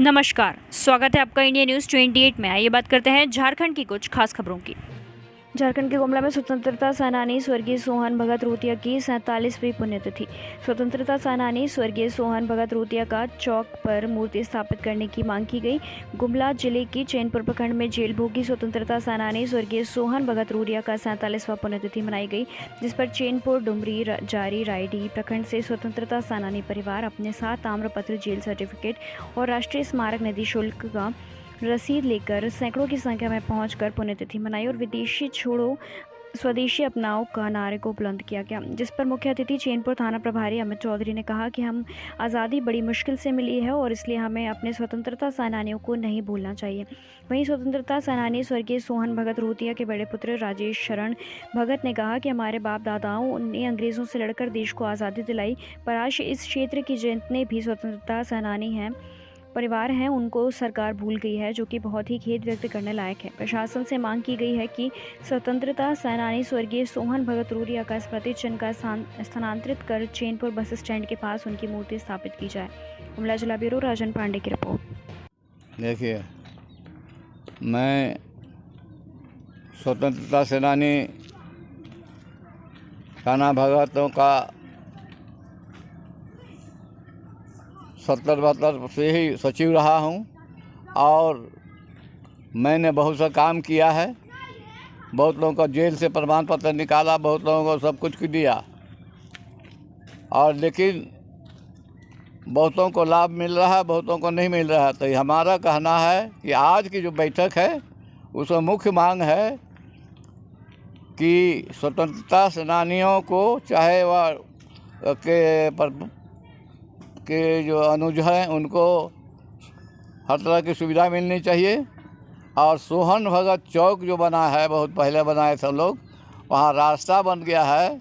नमस्कार, स्वागत है आपका इंडिया न्यूज़ 28 में। आइए बात करते हैं झारखंड की कुछ खास खबरों की। झारखंड के गुमला में स्वतंत्रता सेनानी स्वर्गीय सोहन भगत रोतिया की 47वीं पुण्यतिथि। स्वतंत्रता सेनानी स्वर्गीय सोहन भगत रोतिया का चौक पर मूर्ति स्थापित करने की मांग की गई। गुमला जिले की चैनपुर प्रखंड में जेल भोगी स्वतंत्रता सेनानी स्वर्गीय सोहन भगत रोतिया का 47वां पुण्यतिथि मनाई गई, जिस पर चैनपुर, डुमरी, जारी, रायडीह प्रखंड से स्वतंत्रता सेनानी परिवार अपने साथ ताम्रपत्र, जेल सर्टिफिकेट और राष्ट्रीय स्मारक निधि शुल्क का रसीद लेकर सैकड़ों की संख्या में पहुंचकर पुण्यतिथि मनाई और विदेशी छोड़ो स्वदेशी अपनाओ का नारे को बुलंद किया गया, जिस पर मुख्य अतिथि चैनपुर थाना प्रभारी अमित चौधरी ने कहा कि हम आज़ादी बड़ी मुश्किल से मिली है और इसलिए हमें अपने स्वतंत्रता सेनानियों को नहीं भूलना चाहिए। वहीं स्वतंत्रता सेनानी स्वर्गीय सोहन भगत रोतिया के बड़े पुत्र राजेश शरण भगत ने कहा कि हमारे बाप दादाओं ने अंग्रेज़ों से लड़कर देश को आज़ादी दिलाई, पर आज इस क्षेत्र की जितने भी स्वतंत्रता सेनानी हैं परिवार हैं उनको सरकार भूल गई है, जो कि बहुत ही खेद व्यक्त करने लायक है। प्रशासन से मांग की गई है कि स्वतंत्रता सेनानी स्वर्गीय सोहन भगत रोतिया का स्मृति चिन्ह का स्थानांतरित कर चैनपुर बस स्टैंड के पास उनकी मूर्ति स्थापित की जाए। गुमला जिला ब्यूरो राजन पांडे की रिपोर्ट। देखिए, मैं स्वतंत्रता सेनानी कान्हा भगतों का 70-72 से ही सचिव रहा हूँ और मैंने बहुत सा काम किया है। बहुत लोगों को जेल से प्रमाण पत्र निकाला, बहुत लोगों को सब कुछ दिया और लेकिन बहुतों को लाभ मिल रहा है, बहुतों को नहीं मिल रहा है। तो हमारा कहना है कि आज की जो बैठक है उसमें मुख्य मांग है कि स्वतंत्रता सेनानियों को चाहे वह के जो अनुज हैं उनको हर तरह की सुविधा मिलनी चाहिए और सोहन भगत चौक जो बना है, बहुत पहले बनाए थे लोग, वहाँ रास्ता बन गया है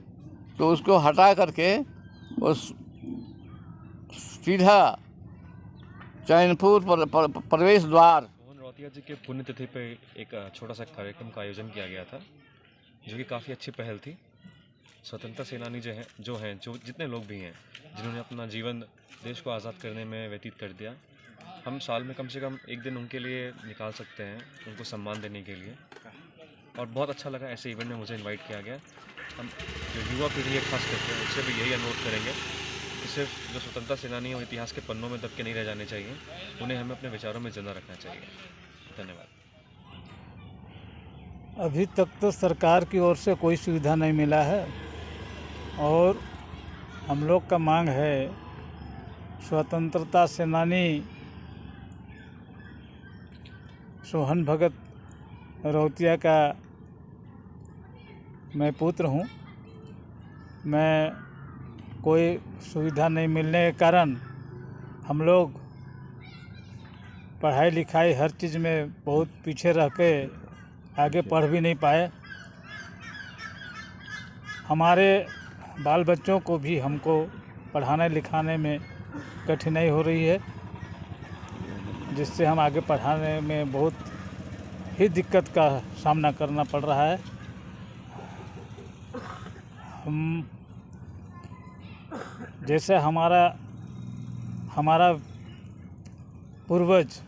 तो उसको हटा करके उस सीधा चैनपुर प्रवेश द्वार। सोहन रोतिया जी के पुण्यतिथि पे एक छोटा सा कार्यक्रम का आयोजन किया गया था, जो कि काफ़ी अच्छी पहल थी। स्वतंत्रता सेनानी जो जितने लोग भी हैं जिन्होंने अपना जीवन देश को आज़ाद करने में व्यतीत कर दिया, हम साल में कम से कम एक दिन उनके लिए निकाल सकते हैं, उनको सम्मान देने के लिए। और बहुत अच्छा लगा ऐसे इवेंट में मुझे इनवाइट किया गया। हम जो युवा पीढ़ी है खास करके उससे भी यही अनुरोध करेंगे कि सिर्फ जो स्वतंत्रता सेनानी और इतिहास के पन्नों में दब के नहीं रह जाने चाहिए, उन्हें हमें अपने विचारों में जिंदा रखना चाहिए। धन्यवाद। अभी तक तो सरकार की ओर से कोई सुविधा नहीं मिला है और हम लोग का मांग है स्वतंत्रता सेनानी सोहन भगत रोतिया का मैं पुत्र हूँ। मैं कोई सुविधा नहीं मिलने के कारण हम लोग पढ़ाई लिखाई हर चीज़ में बहुत पीछे रह के आगे पढ़ भी नहीं पाए। हमारे बाल बच्चों को भी हमको पढ़ाने लिखाने में कठिनाई हो रही है, जिससे हम आगे पढ़ाने में बहुत ही दिक्कत का सामना करना पड़ रहा है। हम जैसे हमारा पूर्वज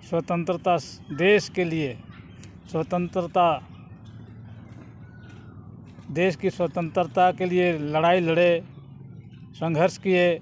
स्वतंत्रता देश के लिए देश की स्वतंत्रता के लिए लड़ाई लड़े, संघर्ष किए।